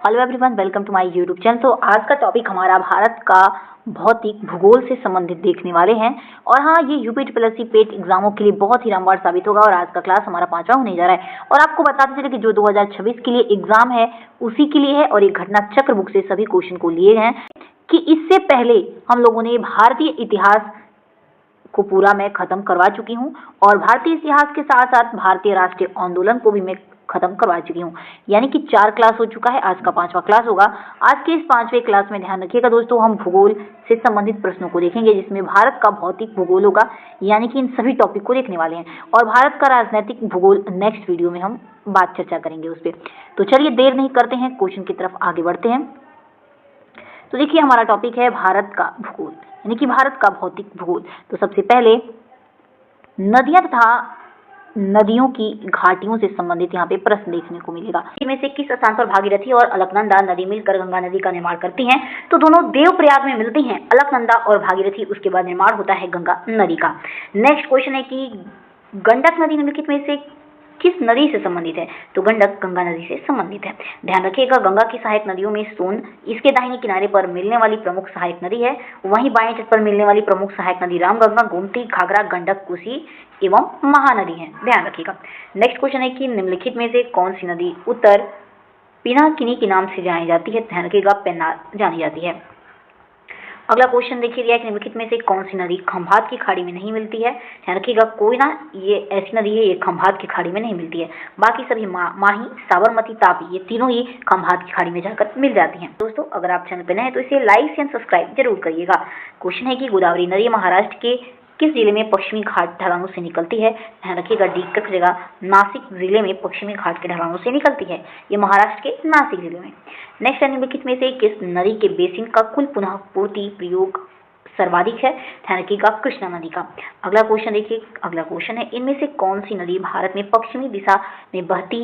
Hello everyone, welcome to my YouTube channel. तो आज का टॉपिक हमारा भारत का भौतिक भूगोल से संबंधित देखने वाले हैं। और हाँ, ये यूपी ट्रिपल पेट एग्जामों के लिए बहुत ही रामबाण साबित होगा। और आज का क्लास हमारा 5वां होने जा रहा है। और आपको बताते चले कि जो 2026 के लिए एग्जाम है उसी के लिए है। और एक घटना चक्र बुक से सभी क्वेश्चन को लिए हैं कि इससे पहले हम लोगों ने भारतीय इतिहास को पूरा मैं खत्म करवा चुकी हूँ। और भारतीय इतिहास के साथ साथ भारतीय राष्ट्रीय आंदोलन को भी मैं खत्म करवा चुकी हूँ। यानी कि 4 क्लास हो चुका है, आज का 5वां क्लास होगा। आज के इस 5वें क्लास में ध्यान रखिएगा दोस्तों, हम भूगोल से संबंधित प्रश्नों को देखेंगे, जिसमें भारत का भौतिक भूगोल होगा। यानी कि इन सभी टॉपिक को देखने वाले हैं। और भारत का राजनीतिक भूगोल नेक्स्ट वीडियो में हम बात चर्चा करेंगे उस पर। तो चलिए देर नहीं करते हैं, क्वेश्चन की तरफ आगे बढ़ते हैं। तो देखिए, हमारा टॉपिक है भारत का भूगोल, यानी कि भारत का भौतिक भूगोल। तो सबसे पहले नदियां तथा नदियों की घाटियों से संबंधित यहाँ पे प्रश्न देखने को मिलेगा। इनमें से किस स्थान पर भागीरथी और अलकनंदा नदी मिलकर गंगा नदी का निर्माण करती हैं? तो दोनों देवप्रयाग में मिलती हैं, अलकनंदा और भागीरथी। उसके बाद निर्माण होता है गंगा नदी का। नेक्स्ट क्वेश्चन है कि गंडक नदी निम्नलिखित में से किस नदी से संबंधित है? तो गंडक गंगा नदी से संबंधित है। ध्यान रखिएगा, गंगा की सहायक नदियों में सोन इसके दाहिने किनारे पर मिलने वाली प्रमुख सहायक नदी है। वहीं बाएं तट पर मिलने वाली प्रमुख सहायक नदी रामगंगा, गोमती, घाघरा, गंडक, कोसी एवं महानदी है। ध्यान रखिएगा। नेक्स्ट क्वेश्चन है कि निम्नलिखित में से कौन सी नदी उत्तर पिनाकिनी के नाम से जानी जाती है? ध्यान रखिएगा, पेन्नार जानी जाती है। अगला क्वेश्चन देखिए, दिया है कि निम्नलिखित में से कौन सी नदी खंभात की खाड़ी में नहीं मिलती है? ध्यान रखिएगा, कोई ना ये ऐसी नदी है, ये खंभात की खाड़ी में नहीं मिलती है। बाकी सभी माही, साबरमती, तापी, ये तीनों ही खंभात की खाड़ी में जाकर मिल जाती हैं। दोस्तों, अगर आप चैनल पर नए हैं तो इसे लाइक एंड सब्सक्राइब जरूर करिएगा। क्वेश्चन है कि गोदावरी नदी महाराष्ट्र के किस जिले में पश्चिमी घाट ढलानों से निकलती है? ध्यान रखिएगा, डी रखिएगा, नासिक जिले में पश्चिमी घाट के ढलानों से निकलती है। ये महाराष्ट्र के नासिक जिले में। नेक्स्ट है, निम्नलिखित में से किस नदी के बेसिन का कुल पुनः पूर्ति प्रयोग सर्वाधिक है? ध्यान रखिएगा, कृष्णा नदी का। अगला क्वेश्चन देखिए, अगला क्वेश्चन है, इनमें से कौन सी नदी भारत में पश्चिमी दिशा में बहती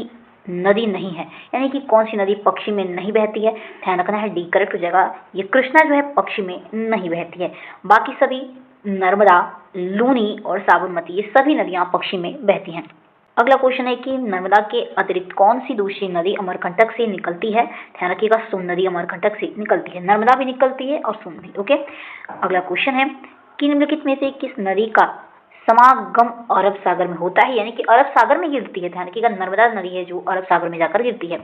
नदी नहीं है? यानी कि कौन सी नदी पश्चिम में नहीं बहती है? ध्यान रखना है, डी करेक्ट हो जाएगा। ये कृष्णा जो है पश्चिम में नहीं बहती है। बाकी सभी नर्मदा, लूनी और साबरमती, ये सभी नदियां पश्चिम में बहती हैं। अगला क्वेश्चन है कि नर्मदा के अतिरिक्त कौन सी दूसरी नदी अमरकंटक से निकलती है? ध्यान रखिएगा, सोन नदी अमरकंटक से निकलती है। नर्मदा भी निकलती है और सोन भी। ओके। अगला क्वेश्चन है कि निम्नलिखित में से किस नदी का समागम अरब सागर में होता है? यानी कि अरब सागर में गिरती है। ध्यान रखिएगा, नर्मदा नदी है जो अरब सागर में जाकर गिरती है।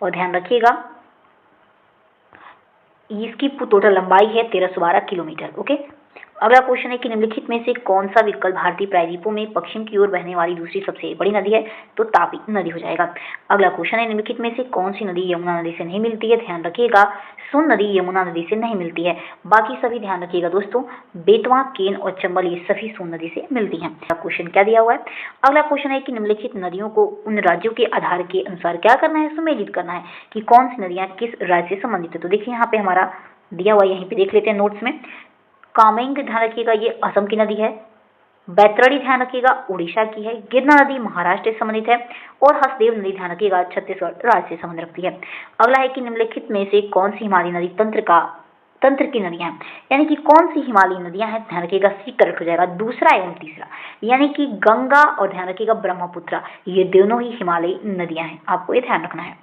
और ध्यान रखिएगा, इसकी टोटल लंबाई है 1312 किलोमीटर। ओके। अगला क्वेश्चन है कि निम्नलिखित में से कौन सा विकल्प भारतीय प्रायद्वीपों में पश्चिम की ओर बहने वाली दूसरी सबसे बड़ी नदी है? तो तापी नदी हो जाएगा। अगला क्वेश्चन है, निम्नलिखित में से कौन सी नदी यमुना नदी से नहीं मिलती है? ध्यान रखिएगा, सोन नदी यमुना नदी से नहीं मिलती है। बाकी सभी ध्यान रखिएगा दोस्तों, बेतवा, केन और चंबल, ये सभी सोन नदी से मिलती हैं। क्वेश्चन क्या दिया हुआ है? अगला क्वेश्चन है कि निम्नलिखित नदियों को उन राज्यों के आधार के अनुसार क्या करना है? सुमेलित करना है कि कौन सी नदियां किस राज्य से संबंधित है। तो देखिए, यहाँ पे हमारा दिया हुआ, यहीं पे देख लेते हैं नोट्स में। कामेंग ध्यान रखिएगा, ये असम की नदी है। बैतरणी ध्यान रखिएगा, उड़ीसा की है। गिरना नदी महाराष्ट्र से संबंधित है। और हसदेव नदी ध्यान रखिएगा, छत्तीसगढ़ राज्य से संबंध रखती है। अगला है कि निम्नलिखित में से कौन सी हिमालयी नदी तंत्र की नदियां हैं? यानी कि कौन सी हिमालयी नदियां हैं? ध्यान रखिएगा, सी करेक्ट हो जाएगा, दूसरा एवं तीसरा। यानी कि गंगा और ध्यान रखिएगा ब्रह्मपुत्र, ये दोनों ही हिमालयी नदियां हैं। आपको ये ध्यान रखना है,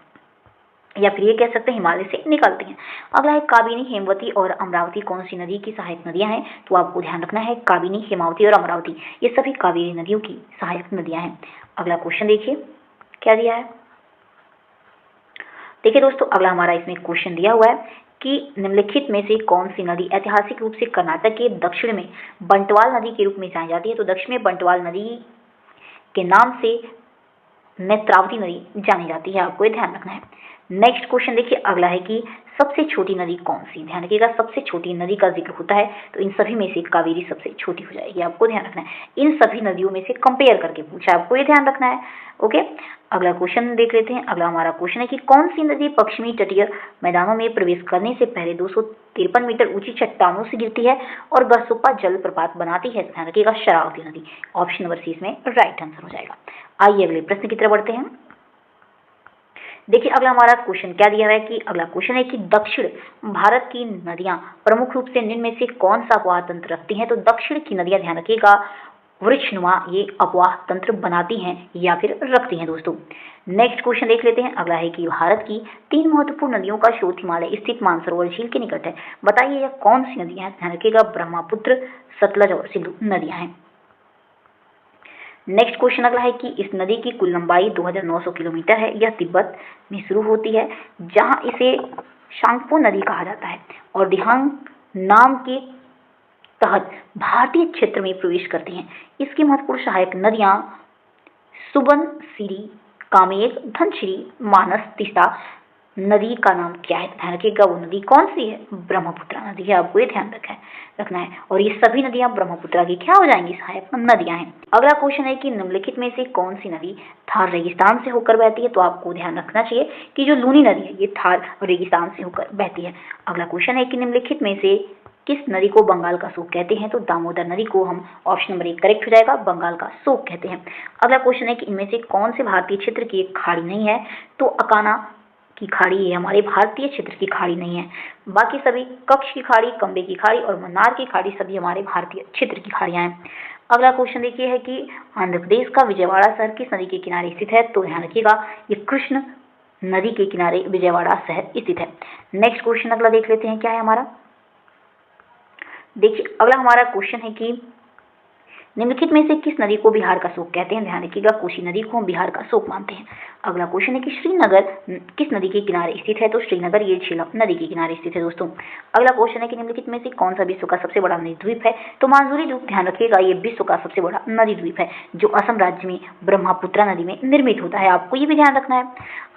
या फिर ये कह सकते हैं हिमालय से निकलती हैं। अगला है काबिनी, हेमवती और अमरावती कौन सी नदी की सहायक नदियां हैं? तो आपको ध्यान रखना है, काबिनी, हेमावती और अमरावती, ये सभी कावेरी नदियों की सहायक नदियां हैं। अगला क्वेश्चन देखिए क्या दिया है। देखिए दोस्तों, अगला हमारा इसमें क्वेश्चन दिया हुआ है कि निम्नलिखित में से कौन सी नदी ऐतिहासिक रूप से कर्नाटक के दक्षिण में बंटवाल नदी के रूप में जानी जाती है? तो दक्षिण में बंटवाल नदी के नाम से नेत्रावती नदी जानी जाती है। आपको ये ध्यान रखना है। नेक्स्ट क्वेश्चन देखिए, अगला है कि सबसे छोटी नदी कौन सी? ध्यान रखिएगा, सबसे छोटी नदी का जिक्र होता है तो इन सभी में से कावेरी सबसे छोटी हो जाएगी। आपको ध्यान रखना है, इन सभी नदियों में से कंपेयर करके पूछा, आपको ये ध्यान रखना है। ओके। अगला क्वेश्चन देख लेते हैं। अगला हमारा क्वेश्चन है कि कौन सी नदी पश्चिमी तटीय मैदानों में प्रवेश करने से पहले 253 मीटर ऊंची चट्टानों से गिरती है और गरसुप्पा जलप्रपात बनाती है? ध्यान रखिएगा, शरावती नदी। ऑप्शन नंबर सी इसमें राइट आंसर हो जाएगा। आइए अगले प्रश्न की तरफ बढ़ते हैं। देखिए, अगला हमारा क्वेश्चन क्या दिया है कि अगला क्वेश्चन है कि दक्षिण भारत की नदियां प्रमुख रूप से निम्न में से कौन सा अपवाह तंत्र रखती हैं? तो दक्षिण की नदियां ध्यान रखिएगा, वृक्षनुमा ये अपवाह तंत्र बनाती हैं या फिर रखती हैं दोस्तों। नेक्स्ट क्वेश्चन देख लेते हैं। अगला है कि भारत की 3 महत्वपूर्ण नदियों का स्रोत हिमालय स्थित मानसरोवर झील के निकट है। बताइए यह कौन सी नदियां हैं? ध्यान रखिएगा, ब्रह्मपुत्र, सतलज और सिंधु नदियां हैं। नेक्स्ट क्वेश्चन अगला है कि इस नदी की कुल लंबाई 2900 किलोमीटर है। यह तिब्बत में शुरू होती है जहां इसे शांगपो नदी कहा जाता है और दिहांग नाम के तहत भारतीय क्षेत्र में प्रवेश करती हैं। इसकी महत्वपूर्ण सहायक नदियां सुबनसिरी, कामेर, धनसिरी, मानस, तीस्ता। नदी का नाम क्या है? ध्यान रखिएगा, वो नदी कौन सी है? ब्रह्मपुत्र नदी है। आपको ये ध्यान रखना है। और ये सभी नदियां ब्रह्मपुत्र की क्या हो जाएंगी? सहायक नदियां हैं। अगला क्वेश्चन है कि निम्नलिखित में से कौन सी नदी थार रेगिस्तान से होकर बहती है? तो आपको ध्यान रखना चाहिए कि जो लूनी नदी है ये थार रेगिस्तान से होकर बहती है। अगला क्वेश्चन है कि निम्नलिखित में से किस नदी को बंगाल का शोक कहते हैं? तो दामोदर नदी को हम ऑप्शन नंबर 1 करेक्ट हो जाएगा, बंगाल का शोक कहते हैं। अगला क्वेश्चन है कि इनमें से कौन से भारतीय क्षेत्र की एक खाड़ी नहीं है? तो अकाना की खाड़ी ये हमारे भारतीय क्षेत्र की खाड़ी नहीं है। बाकी सभी कक्ष की खाड़ी, कंबे की खाड़ी और मन्नार की खाड़ी सभी हमारे भारतीय क्षेत्र की खाड़ियां हैं। अगला क्वेश्चन देखिए है कि आंध्र प्रदेश का विजयवाड़ा शहर किस नदी के किनारे स्थित है? तो ध्यान रखिएगा, ये कृष्ण नदी के किनारे विजयवाड़ा शहर स्थित है। नेक्स्ट क्वेश्चन अगला देख लेते हैं क्या है हमारा। देखिए अगला हमारा क्वेश्चन है कि निम्नलिखित में से किस नदी को बिहार का शोक कहते हैं? ध्यान रखिएगा, कोसी नदी को हम बिहार का शोक मानते हैं। अगला क्वेश्चन है कि श्रीनगर किस नदी के किनारे स्थित है? तो श्रीनगर ये झेलम नदी के किनारे स्थित है दोस्तों। अगला क्वेश्चन है कि निम्नलिखित में से कौन सा विश्व का सबसे बड़ा नदी द्वीप है? तो मानसूरी द्वीप। ध्यान रखिएगा, ये विश्व का सबसे बड़ा नदी द्वीप है जो असम राज्य में ब्रह्मपुत्र नदी में निर्मित होता है। आपको ये भी ध्यान रखना है।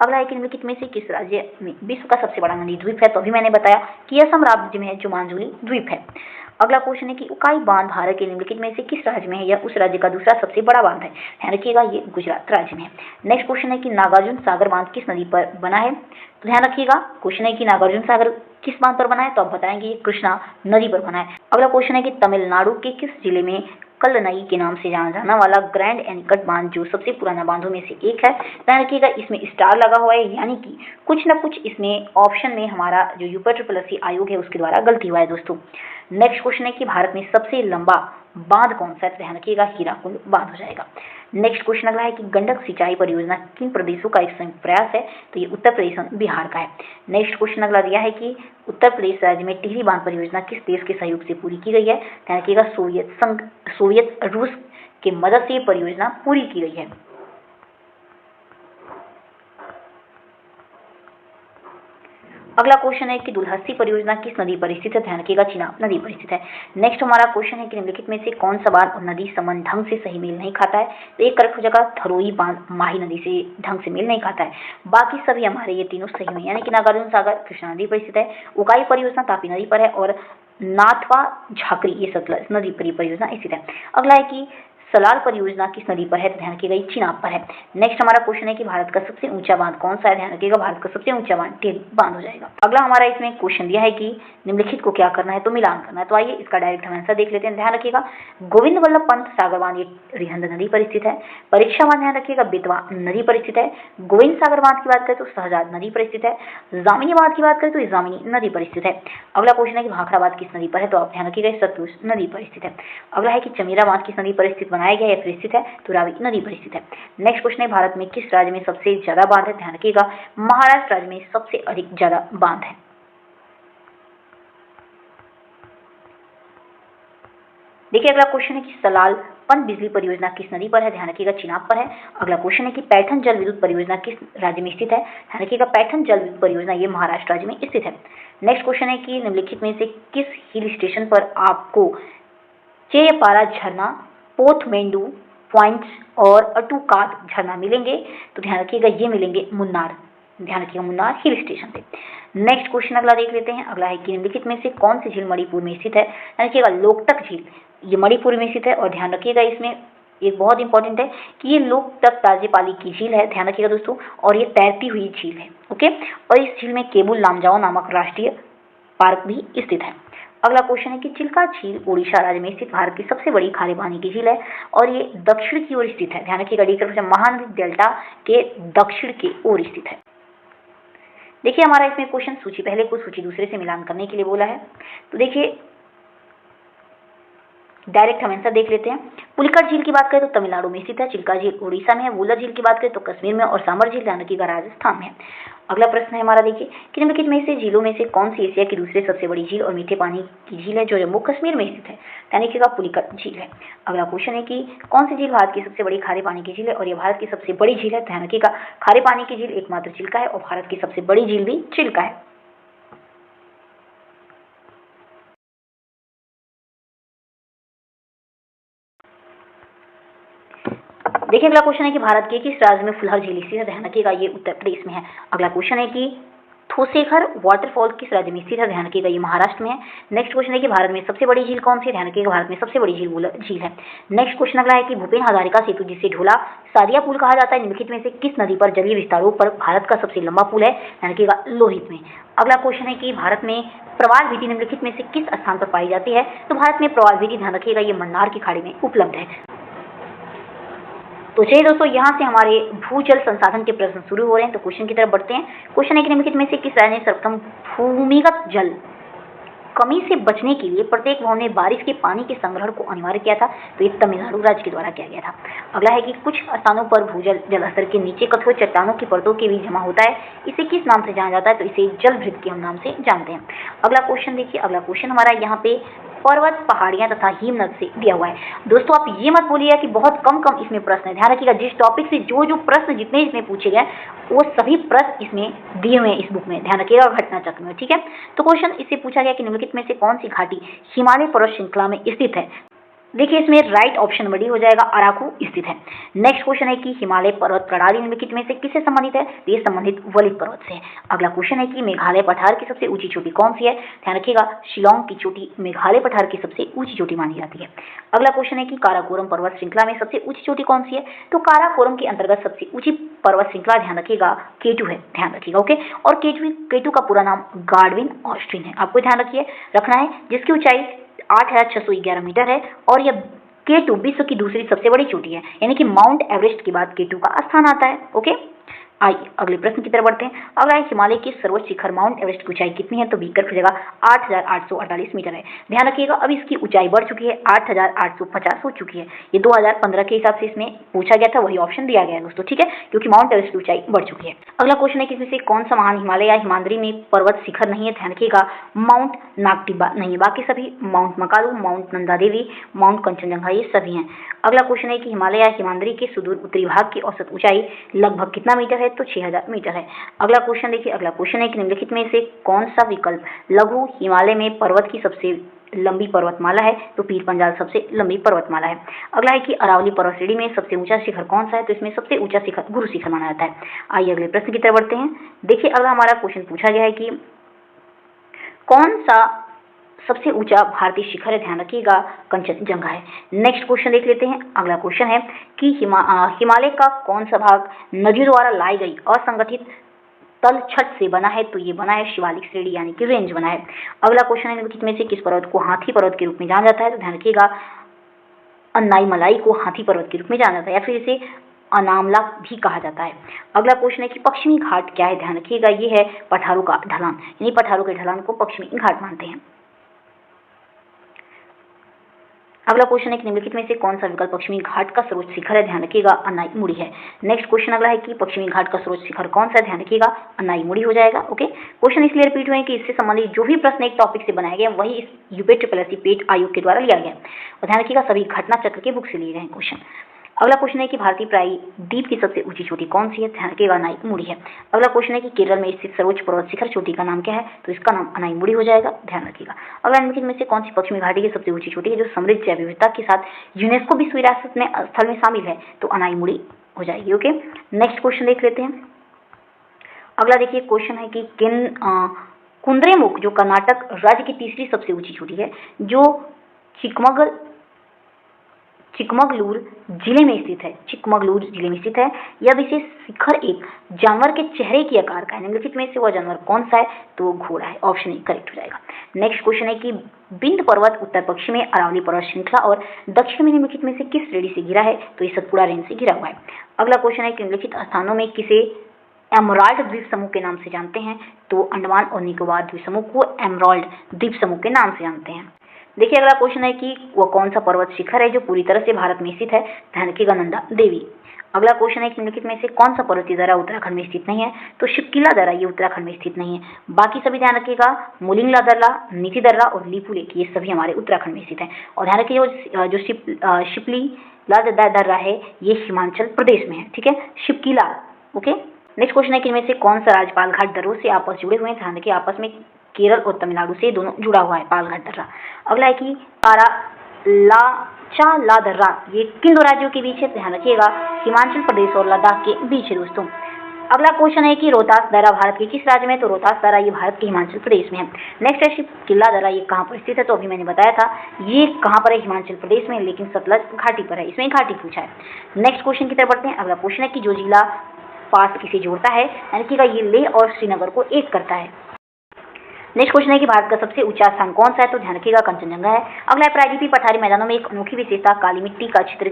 अगला है कि निम्नलिखित में से किस राज्य में विश्व का सबसे बड़ा नदी द्वीप है? तो अभी मैंने बताया कि असम राज्य में है जो मानसूरी द्वीप है। अगला क्वेश्चन है कि उकाई बांध भारत के निम्नलिखित में से किस राज्य में है? या उस राज्य का दूसरा सबसे बड़ा बांध है? ध्यान रखिएगा, ये गुजरात राज्य में है। नेक्स्ट क्वेश्चन है कि नागार्जुन सागर बांध किस नदी पर बना है? तो ध्यान रखिएगा, क्वेश्चन है कि नागार्जुन सागर किस बांध पर बना है? तो आप बताएंगे ये कृष्णा नदी पर बना है। अगला क्वेश्चन है कि तमिलनाडु के किस जिले में कल्लनई के नाम से जाना जाने वाला ग्रैंड एनीकट बांध जो सबसे पुराना बांधों में से एक है? ध्यान रखिएगा, इसमें स्टार लगा हुआ है, यानी कि कुछ न कुछ इसमें ऑप्शन में हमारा जो यूपीट्रिपलसी आयोग है उसके द्वारा गलती हुआ है दोस्तों। नेक्स्ट क्वेश्चन है कि भारत में सबसे लंबा बांध कौन सा है? ध्यान रखिएगा, हीराकुंड बांध हो जाएगा। नेक्स्ट क्वेश्चन अगला है कि गंडक सिंचाई परियोजना किन प्रदेशों का एक संयुक्त प्रयास है? तो ये उत्तर प्रदेश और बिहार का है। नेक्स्ट क्वेश्चन अगला दिया है कि उत्तर प्रदेश राज्य में टिहरी बांध परियोजना किस देश के सहयोग से पूरी की गई है? ध्यान रखिएगा, सोवियत रूस की मदद से ये परियोजना पूरी की गई है। अगला क्वेश्चन है कि दुलहस्ती परियोजना किस नदी पर स्थित है? ध्यान रखिएगा, चिनाब नदी पर स्थित है। नेक्स्ट हमारा क्वेश्चन है कि निम्नलिखित में से कौन सा बांध और नदी संबंध ढंग से सही मेल नहीं खाता है? तो एक करेक्ट हो जाएगा, थरोई बांध माही नदी से ढंग से मेल नहीं खाता है। बाकी सभी हमारे ये तीनों सही में, यानी कि नागार्जुन सागर कृष्णा नदी पर स्थित है, उकाई परियोजना तापी नदी पर है और नाथवा झाकरी ये सतलज नदी पर परियोजना स्थित है। अगला है कि सलाल परियोजना किस नदी पर है? तो ध्यान रखिएगा, चिनाब पर है। नेक्स्ट हमारा क्वेश्चन है कि भारत का सबसे ऊंचा बांध कौन सा है? ध्यान रखिएगा, भारत का सबसे ऊंचा बांध टिहरी बांध हो जाएगा। अगला हमारा इसमें क्वेश्चन दिया है कि निम्नलिखित को क्या करना है? तो मिलान करना है। तो आइए इसका डायरेक्ट हम आंसर देख लेते हैं। ध्यान रखिएगा, गोविंद वल्लभ पंत सागर बांध ये रिहंद नदी पर स्थित है। परीक्षा बांध ध्यान रखिएगा बेतवा नदी पर स्थित है। गोविंद सागर बांध की बात करें तो शहजाद नदी पर स्थित है। जामिनी बांध की बात करें तो जामिनी नदी पर स्थित है। अगला क्वेश्चन है कि भाखड़ा बांध किस नदी पर है? तो आप ध्यान रखिएगा, सतलुज नदी पर स्थित है। अगला है कि चमेरा बांध किस नदी पर स्थित बनाया गया या फिर स्थित है? तो रावी नदी पर स्थित है। नेक्स्ट क्वेश्चन है भारत में किस राज्य में सबसे ज्यादा बांध है? ध्यान रखिएगा, महाराष्ट्र राज्य में सबसे अधिक ज्यादा बांध है। देखिए अगला क्वेश्चन है कि सलाल पन बिजली परियोजना किस नदी पर है? ध्यान रखिएगा, चिनाब पर है। अगला क्वेश्चन है कि पैठन जल विद्युत परियोजना किस राज्य में स्थित है? ध्यान रखिएगा, पैठन जल विद्युत परियोजना ये महाराष्ट्र राज्य में स्थित है। नेक्स्ट क्वेश्चन है कि निम्नलिखित में से किस हिल स्टेशन पर आपको चेयपारा झरना, पोथमेंडू पॉइंट्स और अटूकाद झरना मिलेंगे? तो ध्यान रखिएगा, ये मिलेंगे मुन्नार, ध्यान रखिएगा मुन्नार हिल स्टेशन पे। नेक्स्ट क्वेश्चन अगला देख लेते हैं। अगला है कि निम्नलिखित में से कौन सी झील मणिपुर में स्थित है? ध्यान रखिएगा, लोकटक झील ये मणिपुर में स्थित है। और ध्यान रखिएगा इसमें एक बहुत इंपॉर्टेंट है कि ये लोकटक ताजेपाली की झील है, ध्यान रखिएगा दोस्तों, और ये तैरती हुई झील है। ओके, और इस झील में केबुल लामजाओ नामक राष्ट्रीय पार्क भी स्थित है। अगला क्वेश्चन है कि चिल्का झील ओडिशा राज्य में स्थित भारत की सबसे बड़ी खारे पानी की झील है और ये दक्षिण की ओर स्थित है। ध्यान रखिएगा, डी महानदी डेल्टा के दक्षिण की ओर स्थित है। देखिए हमारा इसमें क्वेश्चन सूची पहले को सूची दूसरे से मिलान करने के लिए बोला है। तो देखिए डायरेक्ट हम आंसर देख लेते हैं। पुलिकट झील की बात करें तो तमिलनाडु में स्थित है, चिल्का झील उड़ीसा में है, वुलर झील की बात करें तो कश्मीर में और सांबर झील ध्यान रखिएगा राजस्थान में है। अगला प्रश्न है हमारा, देखिए कि निम्नलिखित में से झीलों में से कौन सी एशिया की दूसरी सबसे बड़ी झील और मीठे पानी की झील है जो जम्मू कश्मीर में स्थित है? ध्यान रखिएगा पुलिकट झील है। अगला क्वेश्चन है कि कौन सी झील भारत की सबसे बड़ी खारे पानी की झील है और यह भारत की सबसे बड़ी झील है? ध्यान रखिएगा खारे पानी की झील एकमात्र चिल्का है और भारत की सबसे बड़ी झील भी चिल्का है। देखिए अगला क्वेश्चन है कि भारत के किस राज्य में फुलहर झील स्थित है? ध्यान रखिएगा ये उत्तर प्रदेश में है। अगला क्वेश्चन है कि थोसेखर वाटरफॉल किस राज्य में स्थित है? ध्यान रखिएगा ये महाराष्ट्र में है। नेक्स्ट क्वेश्चन है कि भारत में सबसे बड़ी झील कौन सी है? ध्यान रखिएगा भारत में सबसे बड़ी झील वुलर झील है। नेक्स्ट क्वेश्चन अगला है कि भूपेन हजारिका सेतु जिसे ढोला सारिया पुल कहा जाता है निम्नलिखित में से किस नदी पर जलीय विस्तारों पर भारत का सबसे लंबा पुल है? ध्यान रखिएगा लोहित में। अगला क्वेश्चन है कि भारत में प्रवाल भिति निम्नलिखित में से किस स्थान पर पाई जाती है? तो भारत में प्रवाल भिति ध्यान रखिएगा ये मन्नार की खाड़ी में उपलब्ध है। तो चलिए दोस्तों यहाँ से हमारे भूजल संसाधन के प्रश्न शुरू हो रहे हैं, तो क्वेश्चन की तरफ बढ़ते हैं। क्वेश्चन है कि निम्नलिखित में से किस राज्य ने सर्वप्रथम भूमिगत जल कमी से बचने के लिए प्रत्येक गांव में बारिश के पानी के संग्रहण को अनिवार्य किया था? तो ये तमिलनाडु राज्य के द्वारा किया गया था। अगला है कि कुछ स्थानों पर भूजल जलस्तर के नीचे कठोर चट्टानों की परतों के बीच जमा होता है, इसे किस नाम से जाना जाता है? तो इसे जलभृत के हम नाम से जानते हैं। अगला क्वेश्चन देखिए, अगला क्वेश्चन हमारा यहाँ पे पर्वत, पहाड़ियां तथा हिमनद से दिया हुआ है। दोस्तों आप ये मत बोलिएगा कि बहुत कम इसमें प्रश्न है। ध्यान रखिएगा जिस टॉपिक से जो प्रश्न जितने पूछे गए वो सभी प्रश्न इसमें दिए हुए हैं इस बुक में। ध्यान रखिएगा और घटना चक्र में, ठीक है। तो क्वेश्चन इससे पूछा गया कि निम्नलिखित में से कौन सी घाटी हिमालय पर्वत श्रृंखला में स्थित है? देखिए इसमें राइट ऑप्शन बड़ी हो जाएगा, अराकू स्थित है। नेक्स्ट क्वेश्चन है कि हिमालय पर्वत प्रणाली निम्नलिखित में से किससे संबंधित है? तो ये संबंधित वलित पर्वत से है। अगला क्वेश्चन है कि मेघालय पठार की सबसे ऊंची चोटी कौन सी है? ध्यान रखिएगा शिलोंग की चोटी मेघालय पठार की सबसे ऊंची चोटी मानी जाती है। अगला क्वेश्चन है कि काराकोरम पर्वत श्रृंखला में सबसे ऊंची चोटी कौन सी है? तो काराकोरम के अंतर्गत सबसे ऊंची पर्वत श्रृंखला ध्यान रखिएगा केटू है, ध्यान रखिएगा ओके। और केटू का पूरा नाम गार्डविन ऑस्ट्रिन है, आपको ध्यान रखना है, जिसकी ऊंचाई 8611 मीटर है और यह केटू विश्व की दूसरी सबसे बड़ी चोटी है, यानी कि माउंट एवरेस्ट के बाद केटू का स्थान आता है ओके। आइए अगले प्रश्न की तरफ बढ़ते हैं। अगला हिमालय की सर्वोच्च शिखर माउंट एवरेस्ट की ऊंचाई कितनी है? तो बीकर की जगह 8848 मीटर है। ध्यान रखिएगा अब इसकी ऊंचाई बढ़ चुकी है, 8850 हो चुकी है। ये 2015 के हिसाब से इसमें पूछा गया था, वही ऑप्शन दिया गया है दोस्तों, ठीक है, क्योंकि माउंट एवरेस्ट की ऊंचाई बढ़ चुकी है। अगला क्वेश्चन है कि इसमें से कौन सा महान हिमालय या हिमाद्री में पर्वत शिखर नहीं है? ध्यान रखिएगा माउंट नागटिब्बा नहीं है, बाकी सभी mount Makalu, mount Nanda Devi, mount Kanchenjunga ये सभी हैं। अगला क्वेश्चन है कि हिमालय या हिमाद्री के सुदूर उत्तरी भाग की औसत ऊंचाई लगभग कितना मीटर है? तो 6000 मीटर है। अगला क्वेश्चन देखिए, अगला क्वेश्चन है कि निम्नलिखित में से कौन सा विकल्प लघु हिमालय में पर्वत की सबसे लंबी पर्वतमाला है? तो पीर पंजाल सबसे लंबी पर्वतमाला है। अगला है कि अरावली पर्वत श्रेणी में सबसे ऊंचा शिखर कौन सा है? तो इसमें सबसे ऊंचा शिखर गुरु शिखर माना जाता है। आइए अगले प्रश्न की तरफ बढ़ते हैं। देखिए अगला हमारा क्वेश्चन पूछा गया है कि कौन सा सबसे ऊंचा भारतीय शिखर है? ध्यान रखिएगा कंचनजंगा है। नेक्स्ट क्वेश्चन देख लेते हैं। अगला क्वेश्चन है कि हिमालय का कौन सा भाग नदियों द्वारा लाई गई असंगठित तलछट से बना है? तो ये बना है शिवालिक श्रेणी यानी कि रेंज बना है। अगला क्वेश्चन है निम्नलिखित में से किस पर्वत को हाथी पर्वत के रूप में जाना जाता है? तो ध्यान रखिएगा अन्नाईमलाई को हाथी पर्वत के रूप में जाना जाता है या फिर इसे अनामला भी कहा जाता है। अगला क्वेश्चन है कि पश्चिमी घाट क्या है? ध्यान रखिएगा ये है पठारों का ढलान, यानी पठारों के ढलान को पश्चिमी घाट मानते हैं। अगला क्वेश्चन है कि निम्नलिखित में से कौन सा विकल्प पश्चिमी घाट का सर्वोच्च शिखर है? ध्यान रखिएगा अनाईमुड़ी है। नेक्स्ट क्वेश्चन अगला है कि पश्चिमी घाट का सर्वोच्च शिखर कौन सा है? ध्यान रखिएगा अनाईमुड़ी हो जाएगा ओके। क्वेश्चन इसलिए रिपीट हुए कि इससे संबंधित जो भी प्रश्न एक टॉपिक से बनाए गए वही इस यूपीएससी पेट आयोग के द्वारा लिया गया और ध्यान रखिएगा सभी घटना चक्र के बुक से लिए गए क्वेश्चन। अगला क्वेश्चन है कि भारतीय प्रायद्वीप की सबसे ऊंची चोटी कौन सी है? ध्यान रखिएगा अनाईमुड़ी है। अगला क्वेश्चन है कि केरल में स्थित सर्वोच्च पर्वत शिखर चोटी का नाम क्या है? तो इसका नाम अनाईमुड़ी हो जाएगा, ध्यान रखिएगा। अगला निम्नलिखित में से कौन सी पश्चिमी घाटी की सबसे ऊंची चोटी है जो समृद्ध जैव विविधता के साथ यूनेस्को विश्व विरासत में स्थल में शामिल है? तो अनाईमुड़ी हो जाएगी ओके। नेक्स्ट क्वेश्चन देख लेते हैं। अगला देखिए क्वेश्चन है कि कुद्रेमुख जो कर्नाटक राज्य की तीसरी सबसे ऊंची चोटी है जो चिकमगलूर जिले में स्थित है, चिकमगलूर जिले में स्थित है। यह विशेष शिखर एक जानवर के चेहरे की आकार का है। निम्नलिखित में से वह जानवर कौन सा है? तो घोड़ा है, ऑप्शन ए करेक्ट हो जाएगा। नेक्स्ट क्वेश्चन है कि बिंद पर्वत उत्तर पश्चिम में अरावली पर्वत श्रृंखला और दक्षिण में निम्नलिखित में से किस श्रेणी से घिरा है? तो ये सतपुड़ा रेंज से घिरा हुआ है। अगला क्वेश्चन है कि निम्नलिखित स्थानों में किसे एमराल्ड द्वीप समूह के नाम से जानते हैं? तो अंडमान और निकोबार द्वीप समूह को एमराल्ड द्वीप समूह के नाम से जानते हैं। देखिए अगला क्वेश्चन है कि वह कौन सा पर्वत शिखर है जो पूरी तरह से भारत में स्थित है, ध्यान रखिएगा नंदा देवी। अगला क्वेश्चन है कि निम्नलिखित में से कौन सा पर्वतीय दर्रा उत्तराखंड में स्थित नहीं है, तो शिवकिला दर्रा ये उत्तराखंड में स्थित नहीं है। बाकी सभी ध्यान रखिएगा, मुलिंगला दर्रा, नीति दर्रा और लीपू लेक ये सभी हमारे उत्तराखंड में स्थित है। और ध्यान रखिएगा जो शिपलीला दर्रा है ये हिमाचल प्रदेश में है, ठीक है, शिवकिला। ओके, नेक्स्ट क्वेश्चन है कि इनमें से कौन सा राज्य पालघाट दर्रों से आपस जुड़े हुए हैं, ध्यान रखिए आपस में केरल और तमिलनाडु से दोनों जुड़ा हुआ है पालघाट दर्रा। अगला है कि ला दर्रा ये किन दो राज्यों के बीच है, ध्यान रखिएगा हिमाचल प्रदेश और लद्दाख के बीच है दोस्तों। अगला क्वेश्चन है कि रोहतास दर्रा भारत के किस राज्य में है, तो रोहतास दर्रा ये भारत के हिमाचल प्रदेश में है। नेक्स्ट है शिवकिला दर्रा ये कहाँ पर स्थित है, तो अभी मैंने बताया था ये कहाँ पर है, हिमाचल प्रदेश में, लेकिन सतलज घाटी पर है, इसमें घाटी पूछा है। नेक्स्ट क्वेश्चन की तरफ बढ़ते हैं। अगला क्वेश्चन है कि जो जिला पास किसे जोड़ता है, यानी कि ये लेह और श्रीनगर को एक करता है। नेक्स्ट क्वेश्चन है कि भारत का सबसे ऊंचा स्थान कौन सा है, तो ध्यान रखिएगा कंचनजंगा है। अगला है प्रायद्वीपीय पठारी मैदानों में एक अनोखी विशेषता काली मिट्टी का क्षेत्र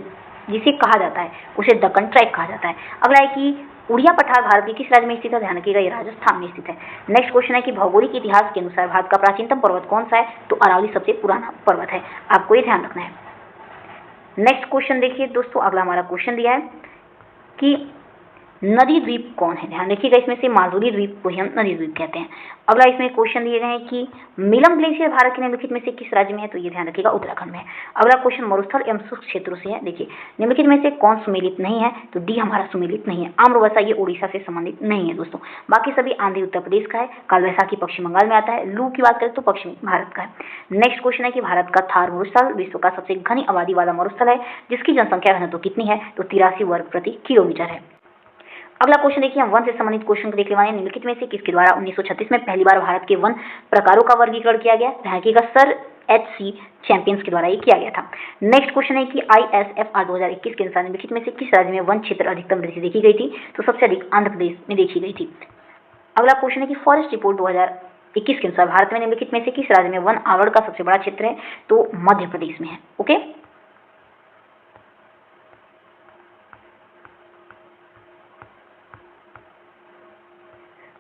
जिसे कहा जाता है उसे दक्कन ट्रैक कहा जाता है। अगला है कि उड़िया पठार भारत के किस राज्य में स्थित है, ध्यान रखिएगा ये राजस्थान में स्थित है। नेक्स्ट क्वेश्चन है कि भौगोलिक इतिहास के अनुसार भारत का प्राचीनतम पर्वत कौन सा है, तो अरावली सबसे पुराना पर्वत है, आपको ये ध्यान रखना है। नेक्स्ट क्वेश्चन देखिए दोस्तों, अगला हमारा क्वेश्चन दिया है कि नदी द्वीप कौन है, ध्यान रखिएगा इसमें से माजुली द्वीप को ही हम नदी द्वीप कहते हैं। अगला इसमें क्वेश्चन दिए गए हैं कि मिलम ग्लेशियर भारत के निम्नलिखित में से किस राज्य में है, तो ये ध्यान रखिएगा उत्तराखंड में है। अगला क्वेश्चन मरुस्थल एवं शुष्क क्षेत्रों से है। देखिए निम्नलिखित में से कौन सुमेलित नहीं है, तो डी हमारा सुमेलित नहीं है। आम्रवर्षा ये उड़ीसा से संबंधित नहीं है दोस्तों। बाकी सभी आंधी उत्तर प्रदेश का है, काल वैसाखी पश्चिम बंगाल में आता है, लू की बात करें तो पश्चिमी भारत का है। नेक्स्ट क्वेश्चन है कि भारत का थार मरुस्थल विश्व का सबसे घनी आबादी वाला मरुस्थल है, जिसकी जनसंख्या घनत्व कितनी है, तो 83 वर्ग प्रति किलोमीटर है। अगला क्वेश्चन देखिए हम वन से संबंधित क्वेश्चन को देखने वाले हैं। निम्नलिखित में से किसके द्वारा 1936 में पहली बार भारत के वन प्रकारों का वर्गीकरण किया गया, ध्यान रखिएगा सर H.C. चैंपियंस के द्वारा ये किया गया था। नेक्स्ट क्वेश्चन है कि ISFR 2021 के अनुसार निम्नलिखित में से किस राज्य में वन क्षेत्र अधिकतम वृद्धि देखी गई थी, तो सबसे अधिक आंध्र प्रदेश में देखी गई थी। अगला क्वेश्चन है कि फॉरेस्ट रिपोर्ट 2021 के अनुसार भारत में निम्नलिखित में से किस राज्य में वन आवरण का सबसे बड़ा क्षेत्र है, तो मध्य प्रदेश में है। ओके,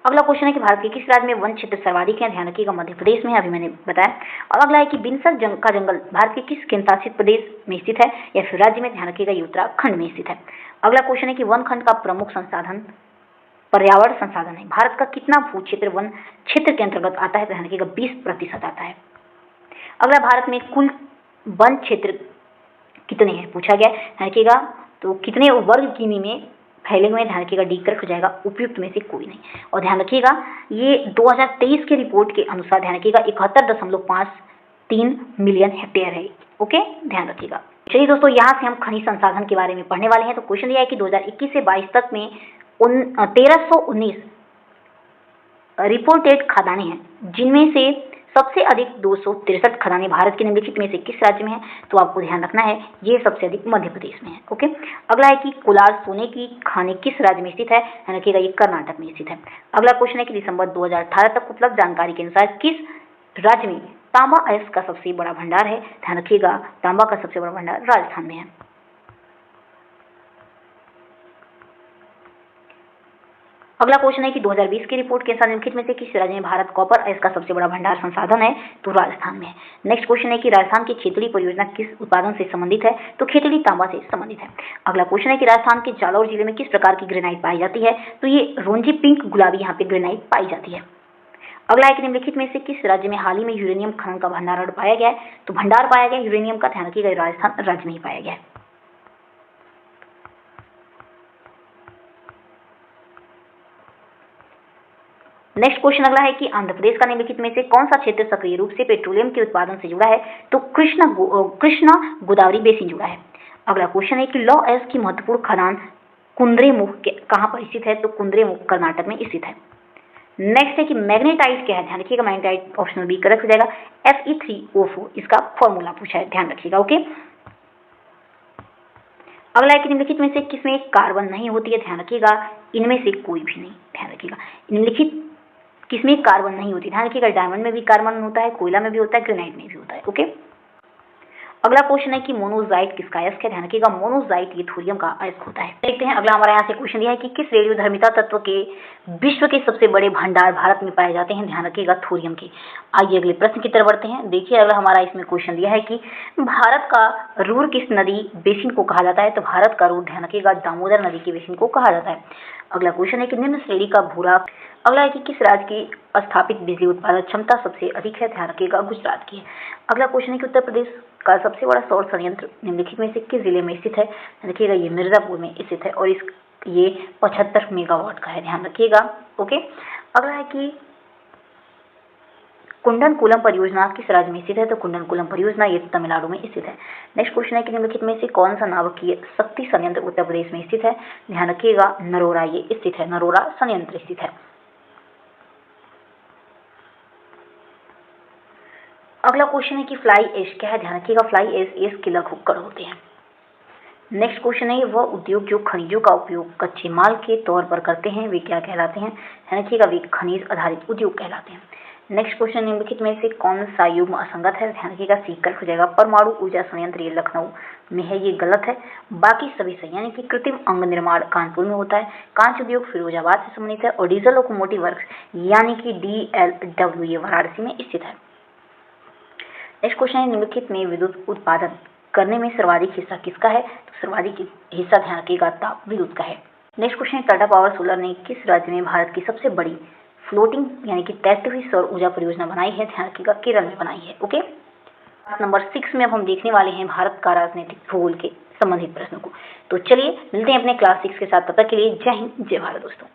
अगला क्वेश्चन है कि भारत के किस राज्य में वन क्षेत्र सर्वाधिक है, ध्यान रखिएगा मध्य प्रदेश में है, अभी मैंने बताया। और अगला है कि बिनसर का जंगल भारत के किस केंद्र शासित प्रदेश में स्थित है या फिर राज्य में, ध्यान रखिएगा ये उत्तराखंड में स्थित है। अगला क्वेश्चन है कि वन खंड का प्रमुख संसाधन पर्यावरण संसाधन है, भारत का कितना भू क्षेत्र वन क्षेत्र के अंतर्गत आता है, ध्यान रखिएगा 20% आता है। अगला भारत में कुल वन क्षेत्र कितने हैं पूछा गया, ध्यान रखिएगा तो कितने वर्ग किमी में फैले हुए, ध्यान रखिएगा डी करेक्ट हो जाएगा, उपयुक्त में से कोई नहीं। और ध्यान रखिएगा ये 2023 के रिपोर्ट के अनुसार ध्यान रखिएगा 71.53 मिलियन हेक्टेयर है। ओके, ध्यान रखिएगा। चलिए दोस्तों यहाँ से हम खनिज संसाधन के बारे में पढ़ने वाले हैं। तो क्वेश्चन दिया है कि 2021 से 22 तक में 1319 रिपोर्टेड खदानें हैं, जिनमें से सबसे अधिक 263 खदानें भारत के निम्नलिखित में से किस राज्य में है, तो आपको ध्यान रखना है ये सबसे अधिक मध्य प्रदेश में है। ओके, अगला है कि कोलार सोने की खानें किस राज्य में स्थित है, ध्यान रखिएगा ये कर्नाटक में स्थित है। अगला क्वेश्चन है कि दिसंबर 2018 तक उपलब्ध जानकारी के अनुसार किस राज्य में तांबा अयस्क का सबसे बड़ा भंडार है, ध्यान रखिएगा तांबा का सबसे बड़ा भंडार राजस्थान में है। अगला क्वेश्चन है कि 2020 की रिपोर्ट के अनुसार निम्नलिखित में से किस राज्य में भारत कॉपर अयस्क का सबसे बड़ा भंडार संसाधन है, तो राजस्थान में है। नेक्स्ट क्वेश्चन है कि राजस्थान की खेतड़ी परियोजना किस उत्पादन से संबंधित है, तो खेतड़ी तांबा से संबंधित है। अगला क्वेश्चन है कि राजस्थान के जालौर जिले में किस प्रकार की ग्रेनाइट पाई जाती है, तो ये रोंजी पिंक गुलाबी यहाँ पे ग्रेनाइट पाई जाती है। अगला है कि निम्नलिखित में से किस राज्य में हाल ही में यूरेनियम खनन का भंडारण पाया गया है, तो भंडार पाया गया यूरेनियम का, ध्यान रखिएगा राजस्थान राज्य में ही पाया गया है। नेक्स्ट क्वेश्चन अगला है कि आंध्र प्रदेश का निम्नलिखित में से कौन सा क्षेत्र सक्रिय रूप से पेट्रोलियम के उत्पादन से जुड़ा है, तो कृष्णा गोदावरी बेसिन जुड़ा है। अगला क्वेश्चन है कि लौ अयस्क की महत्वपूर्ण खदान कुंद्रेमुख कहाँ पर स्थित है, तो कुंद्रेमुख कर्नाटक में स्थित है। नेक्स्ट है कि मैग्नेटाइट क्या है, ध्यान रखिएगा मैग्नेटाइट ऑप्शन बी करेक्ट हो जाएगा, Fe3O4 इसका फॉर्मूला पूछा है, ध्यान रखिएगा। ओके, अगला है कि निम्नलिखित में से किसमें कार्बन नहीं होती है, ध्यान रखिएगा इनमें से कोई भी नहीं, ध्यान रखिएगा निम्नलिखित किसमें कार्बन नहीं होती, ध्यान रखिएगा डायमंड में भी कार्बन होता है, कोयला में भी होता है, ग्रेनाइट में भी होता है। ओके, अगला क्वेश्चन है कि मोनोजाइट किसका अयस्क है? ध्यान रखिएगा, मोनोजाइट ये थोरियम का अयस्क होता है। देखते हैं अगला हमारा यहाँ से क्वेश्चन दिया है कि किस रेडियोधर्मिता तत्व के विश्व के सबसे बड़े भंडार भारत में पाए जाते हैं? ध्यान रखिएगा, थोरियम के। आइए अगले प्रश्न की तरफ बढ़ते हैं। देखिए अगला हमारा इसमें क्वेश्चन दिया है कि भारत का रूर किस नदी बेसिन को कहा जाता है? तो भारत का रूर, ध्यान रखिएगा, दामोदर नदी के बेसिन को कहा जाता है। अगला क्वेश्चन है कि निम्न श्रेणी का भूराग। अगला है कि किस राज्य की स्थापित बिजली उत्पादन क्षमता सबसे अधिक है? ध्यान रखिएगा, गुजरात की है। अगला क्वेश्चन है कि उत्तर प्रदेश का सबसे बड़ा सौर संयंत्र निम्नलिखित में से किस जिले में स्थित है? ध्यान रखिएगा, ये मिर्जापुर में स्थित है और ये 75 मेगावाट का है। ध्यान रखिएगा, ओके। अगला है कि कुंडनकुलम परियोजना किस राज्य में स्थित है? तो कुंडनकुलम परियोजना ये तमिलनाडु में स्थित है। नेक्स्ट क्वेश्चन है कि निम्नलिखित में से कौन सा नाभिकीय शक्ति संयंत्र उत्तर प्रदेश में स्थित है? ध्यान रखिएगा, नरोरा ये स्थित है, नरोरा संयंत्र स्थित है। अगला क्वेश्चन है कि फ्लाई ऐश क्या है? ध्यान रखिएगा, फ्लाई ऐश के लघु कण होते हैं। नेक्स्ट क्वेश्चन है वह उद्योग जो खनिजों का उपयोग कच्चे माल के तौर पर करते हैं वे क्या कहलाते हैं? ध्यान रखिएगा, वे खनिज आधारित उद्योग कहलाते हैं। नेक्स्ट क्वेश्चन निम्नलिखित में से कौन सा युग्म असंगत है? ध्यान रखिएगा, सी करेक्ट हो जाएगा। परमाणु ऊर्जा संयंत्र ये लखनऊ में है, ये गलत है। बाकी सभी सही, यानी कि कृत्रिम अंग निर्माण कानपुर में होता है, कांच उद्योग फिरोजाबाद से संबंधित है और डीजल लोकोमोटिव वर्क्स यानी कि DLW ये वाराणसी में स्थित है। नेक्स्ट क्वेश्चन है निम्नलिखित में विद्युत उत्पादन करने में सर्वाधिक हिस्सा किसका है? तो सर्वाधिक हिस्सा, ध्यान रखिएगा, ताप विद्युत का है। नेक्स्ट क्वेश्चन है टाटा पावर सोलर ने किस राज्य में भारत की सबसे बड़ी फ्लोटिंग यानी कि तैरती हुई सौर ऊर्जा परियोजना बनाई है? ध्यान रखिएगा, केरल में बनाई है, ओके। नंबर 6 में अब हम देखने वाले हैं भारत का राजनीतिक भूगोल के संबंधित प्रश्नों को। तो चलिए मिलते हैं अपने क्लास 6 के साथ, तब तक के लिए जय हिंद, जय भारत दोस्तों।